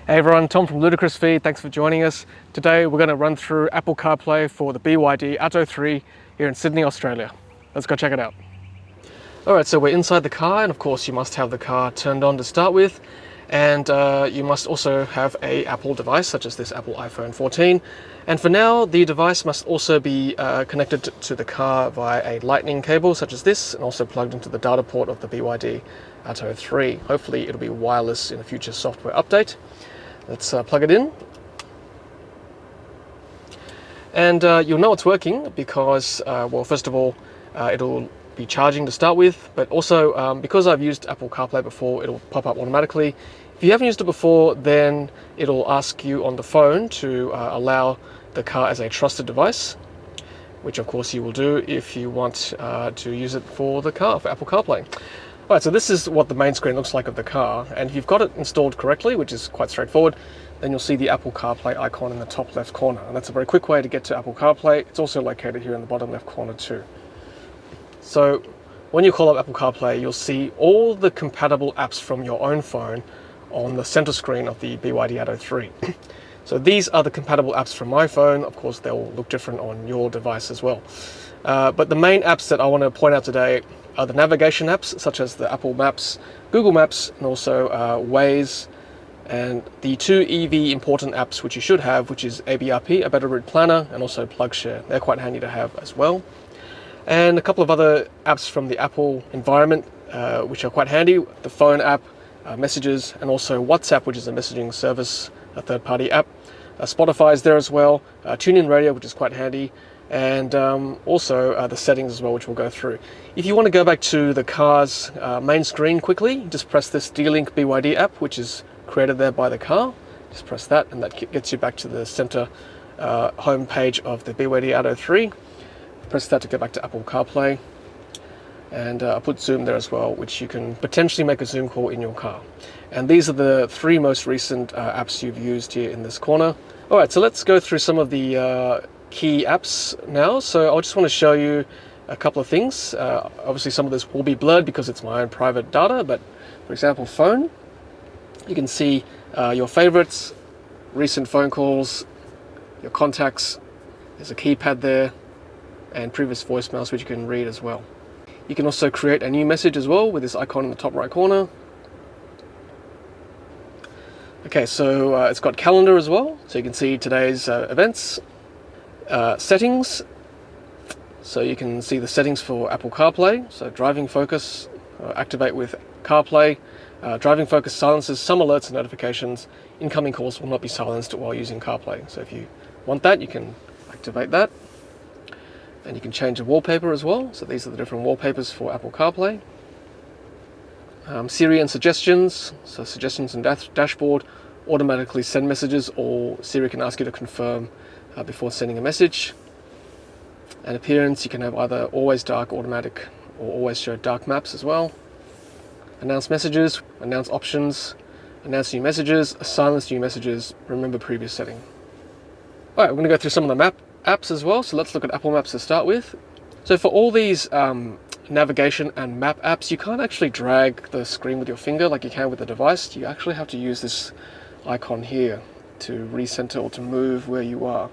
Hey everyone, Tom from Ludicrous Feed, thanks for joining us. Today we're going to run through Apple CarPlay for the Byd Atto 3 here in Sydney, Australia. Let's go check it out. Alright, so we're inside the car, and of course you must have the car turned on to start with, and you must also have an Apple device such as this Apple iPhone 14. And for now, the device must also be connected to the car via a lightning cable such as this, and also plugged into the data port of the Byd Atto 3. Hopefully it'll be wireless in a future software update. Let's plug it in. And you'll know it's working because, well, first of all, it'll be charging to start with, but also because I've used Apple CarPlay before, it'll pop up automatically. If you haven't used it before, then it'll ask you on the phone to allow the car as a trusted device, which of course you will do if you want to use it for the car, for Apple CarPlay. Alright, so this is what the main screen looks like of the car, and if you've got it installed correctly, which is quite straightforward, then you'll see the Apple CarPlay icon in the top left corner, and that's a very quick way to get to Apple CarPlay. It's also located here in the bottom left corner too. So when you call up Apple CarPlay, you'll see all the compatible apps from your own phone on the center screen of the Byd Atto 3. So these are the compatible apps from my phone. Of course, they'll look different on your device as well. But the main apps that I want to point out today are the navigation apps, such as the Apple Maps, Google Maps, and also Waze, and the two EV important apps which you should have, which is ABRP, a Better Route Planner, and also PlugShare. They're quite handy to have as well. And a couple of other apps from the Apple environment, which are quite handy: the phone app, Messages, and also WhatsApp, which is a messaging service, a third-party app. Spotify is there as well, TuneIn Radio, which is quite handy, and also the settings as well, which we'll go through. If you want to go back to the car's main screen quickly, just press this D-Link BYD app, which is created there by the car. Just press that, and that gets you back to the center home page of the Byd Atto 3. Press that to go back to Apple CarPlay, and I put Zoom there as well, which you can potentially make a Zoom call in your car. And these are the three most recent apps you've used here in this corner. Alright, so let's go through some of the key apps now. So I just want to show you a couple of things. Obviously some of this will be blurred because it's my own private data, but for example, phone, you can see your favorites, recent phone calls, your contacts. There's a keypad there, and previous voicemails which you can read as well. You can also create a new message as well with this icon in the top right corner. Okay, so it's got calendar as well, so you can see today's events. Settings, so you can see the settings for Apple CarPlay. So driving focus, activate with CarPlay. Driving focus silences some alerts and notifications. Incoming calls will not be silenced while using CarPlay. So if you want that, you can activate that. And you can change the wallpaper as well. So these are the different wallpapers for Apple CarPlay. Siri and suggestions. So suggestions and dashboard automatically send messages, or Siri can ask you to confirm before sending a message. And appearance, you can have either always dark automatic or always show dark maps as well. Announce messages, announce options, announce new messages, silence new messages, remember previous setting. Alright, we're going to go through some of the map apps as well. So let's look at Apple Maps to start with. So for all these navigation and map apps, you can't actually drag the screen with your finger like you can with the device. You actually have to use this icon here to recenter or to move where you are.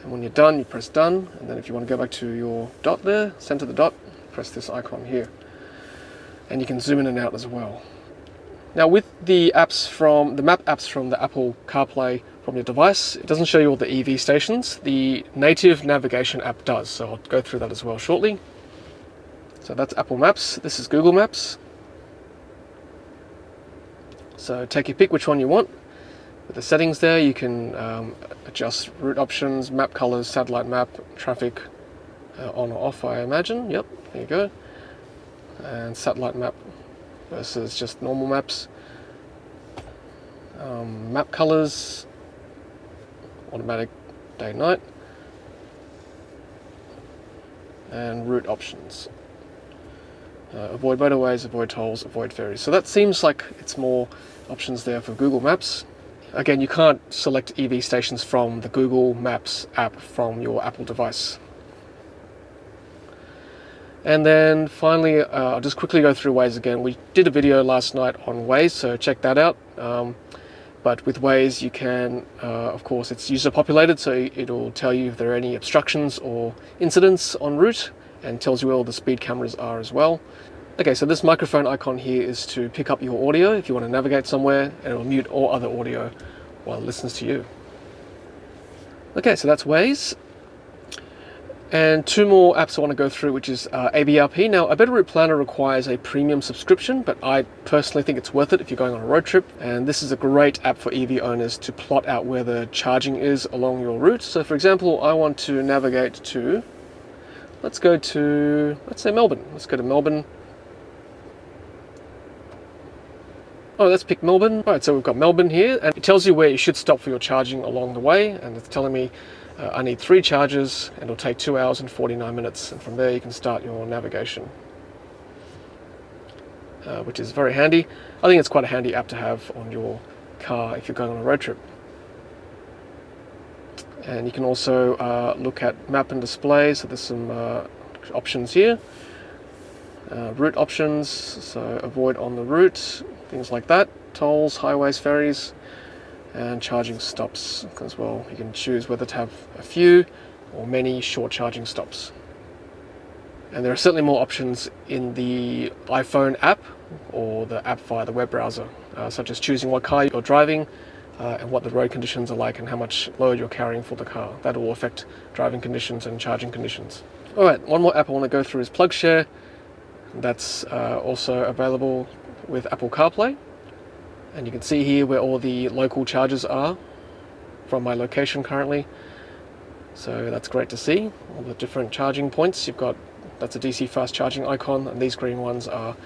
And when you're done, you press done, and then if you want to go back to your dot there, center the dot, press this icon here. And you can zoom in and out as well. Now with the apps from the map apps from the Apple CarPlay from your device, it doesn't show you all the EV stations. The native navigation app does, so I'll go through that as well shortly. So that's Apple Maps. This is Google Maps. So take your pick which one you want. With the settings there, you can adjust route options, map colors, satellite map, traffic on or off, I imagine. Yep, there you go. And satellite map versus just normal maps. Map colors, automatic day night, and route options. Avoid motorways, avoid tolls, avoid ferries. So that seems like it's more options there for Google Maps. Again, you can't select EV stations from the Google Maps app from your Apple device. And then finally, I'll just quickly go through Waze again. We did a video last night on Waze, so check that out. But with Waze, you can, of course, it's user populated, so it'll tell you if there are any obstructions or incidents en route, and tells you where all the speed cameras are as well. Okay, so this microphone icon here is to pick up your audio if you want to navigate somewhere, and it will mute all other audio while it listens to you. Okay, so that's Waze. And two more apps I want to go through, which is ABRP. Now, a Better Route Planner requires a premium subscription, but I personally think it's worth it if you're going on a road trip. And this is a great app for EV owners to plot out where the charging is along your route. So for example, I want to navigate to, let's say Melbourne. Let's go to Melbourne. Oh, let's pick Melbourne. All right, so we've got Melbourne here, and it tells you where you should stop for your charging along the way. And it's telling me I need 3 charges, and it'll take 2 hours and 49 minutes. And from there, you can start your navigation, which is very handy. I think it's quite a handy app to have on your car if you're going on a road trip. And you can also look at map and display. So there's some options here. Route options, so avoid on the route, things like that. Tolls, highways, ferries, and charging stops as well. You can choose whether to have a few or many short charging stops. And there are certainly more options in the iPhone app or the app via the web browser, such as choosing what car you're driving and what the road conditions are like and how much load you're carrying for the car. That will affect driving conditions and charging conditions. Alright, one more app I want to go through is PlugShare. That's also available with Apple Carplay. And you can see here where all the local chargers are from my location currently. So that's great to see, all the different charging points. That's a DC fast charging icon, and these green ones are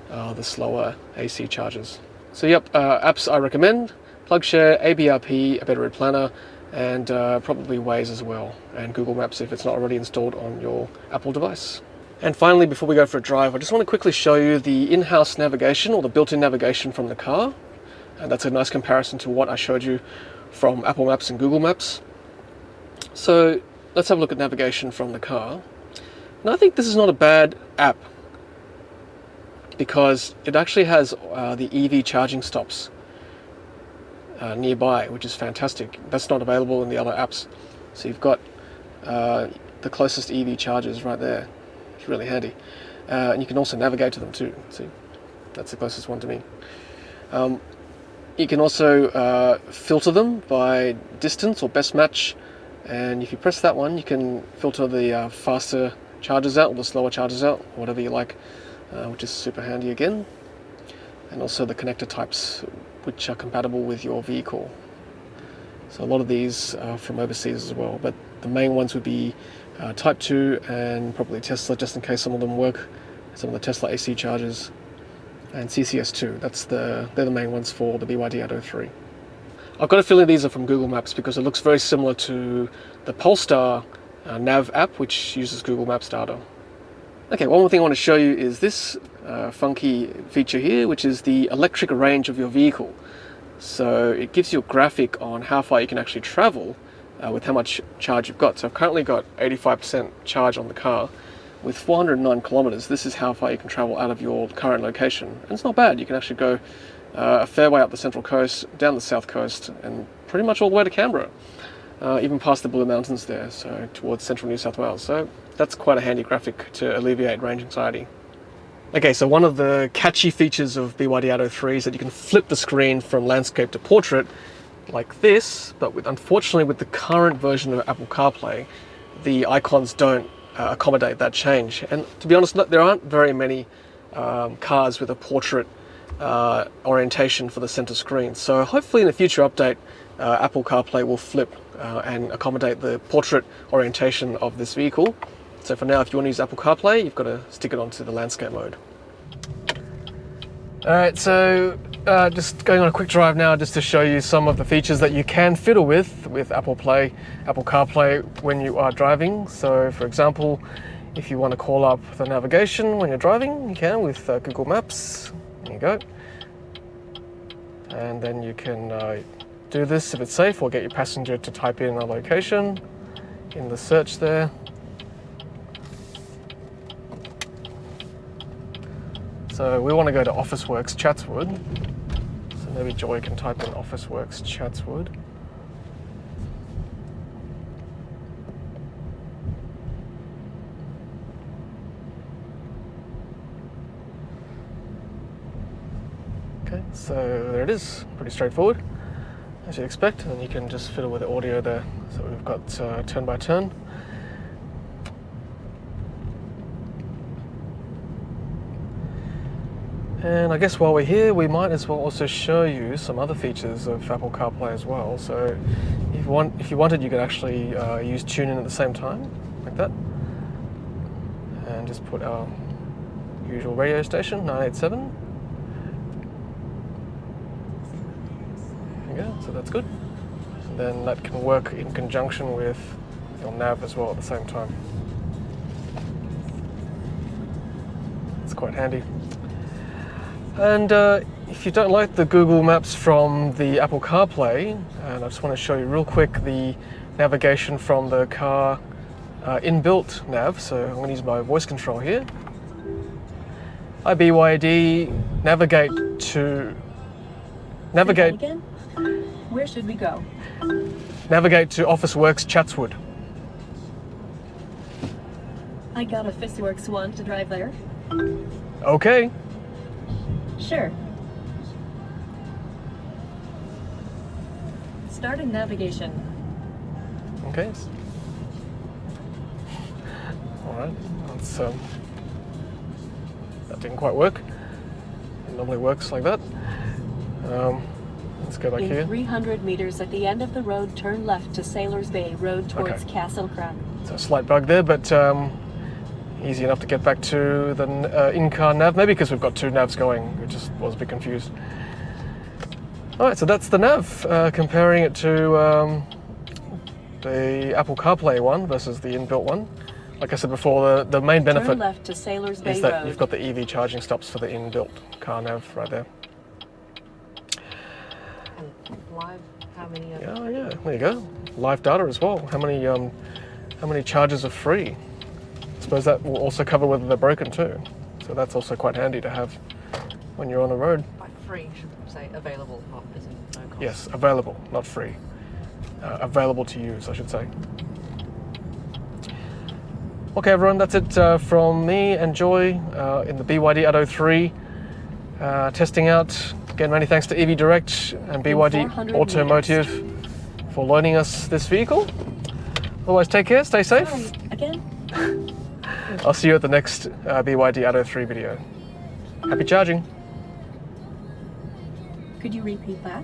the slower AC chargers. So yep, apps I recommend: PlugShare, ABRP, a Better Route Planner, and probably Waze as well, and Google Maps if it's not already installed on your Apple device. And finally, before we go for a drive, I just want to quickly show you the in-house navigation or the built-in navigation from the car. And that's a nice comparison to what I showed you from Apple Maps and Google Maps. So let's have a look at navigation from the car. And I think this is not a bad app because it actually has the EV charging stops nearby, which is fantastic. That's not available in the other apps. So you've got the closest EV chargers right there. It's really handy. And you can also navigate to them too. See, that's the closest one to me. You can also filter them by distance or best match, and if you press that one, you can filter the faster chargers out or the slower chargers out, whatever you like, which is super handy again. And also the connector types which are compatible with your vehicle. So a lot of these are from overseas as well, but the main ones would be Type 2 and probably Tesla, just in case some of them work, some of the Tesla AC chargers. And CCS2, they're the main ones for the Byd Atto 3. I've got a feeling these are from Google Maps because it looks very similar to the Polestar Nav app, which uses Google Maps data. Okay, one more thing I want to show you is this funky feature here, which is the electric range of your vehicle. So it gives you a graphic on how far you can actually travel with how much charge you've got. So I've currently got 85% charge on the car. With 409 kilometers, this is how far you can travel out of your current location. And it's not bad. You can actually go a fair way up the Central Coast, down the South Coast, and pretty much all the way to Canberra, even past the Blue Mountains there, so towards central New South Wales. So that's quite a handy graphic to alleviate range anxiety. Okay, so one of the catchy features of Byd Atto 3 is that you can flip the screen from landscape to portrait like this, but unfortunately with the current version of Apple CarPlay, the icons don't accommodate that change. And to be honest, there aren't very many cars with a portrait orientation for the center screen. So hopefully in a future update, Apple CarPlay will flip and accommodate the portrait orientation of this vehicle. So for now, if you want to use Apple CarPlay, you've got to stick it onto the landscape mode. Alright, so just going on a quick drive now just to show you some of the features that you can fiddle with Apple CarPlay when you are driving. So for example, if you want to call up the navigation when you're driving, you can with Google Maps. There you go. And then you can do this if it's safe, or get your passenger to type in a location in the search there. So we want to go to Officeworks Chatswood. So Maybe Joy can type in Officeworks Chatswood. Okay, so there it is, pretty straightforward, as you'd expect, and then you can just fiddle with the audio there. So we've got turn by turn. And I guess while we're here, we might as well also show you some other features of Apple CarPlay as well. So if you wanted, you could actually use TuneIn at the same time, like that. And just put our usual radio station, 987. There you go, so that's good. And then that can work in conjunction with your nav as well at the same time. It's quite handy. And if you don't like the Google Maps from the Apple CarPlay, and I just want to show you real quick the navigation from the car inbuilt nav. So I'm going to use my voice control here. Hi BYD, navigate. Again? Where should we go? Navigate to Officeworks Chatswood. I got Officeworks 1 to drive there. Okay. Sure. Starting navigation. Okay. All right. That's, that didn't quite work. It normally works like that. Let's go back here. In 300 meters at the end of the road, turn left to Sailors Bay Road towards Castle Crag. So a slight bug there, but easy enough to get back to the in-car nav. Maybe because we've got two navs going, it just was a bit confused. All right, so that's the nav. Comparing it to the Apple CarPlay one versus the inbuilt one. Like I said before, the main benefit turn left to Sailors Bay is that Road. you've got the EV charging stops for the inbuilt car nav right there. Live, how many of Yeah, yeah, there you go. Live data as well. How many charges are free? I suppose that will also cover whether they're broken too. So that's also quite handy to have when you're on the road. By free, should say available, not as in no cost. Yes, available, not free. Available to use, I should say. Okay, everyone, that's it from me and Joy in the Byd Atto 3 testing out. Again, many thanks to EV Direct and BYD Automotive for loaning us this vehicle. Otherwise, take care, stay safe. Sorry, again? I'll see you at the next Byd Atto 3 video. Happy charging. Could you repeat that?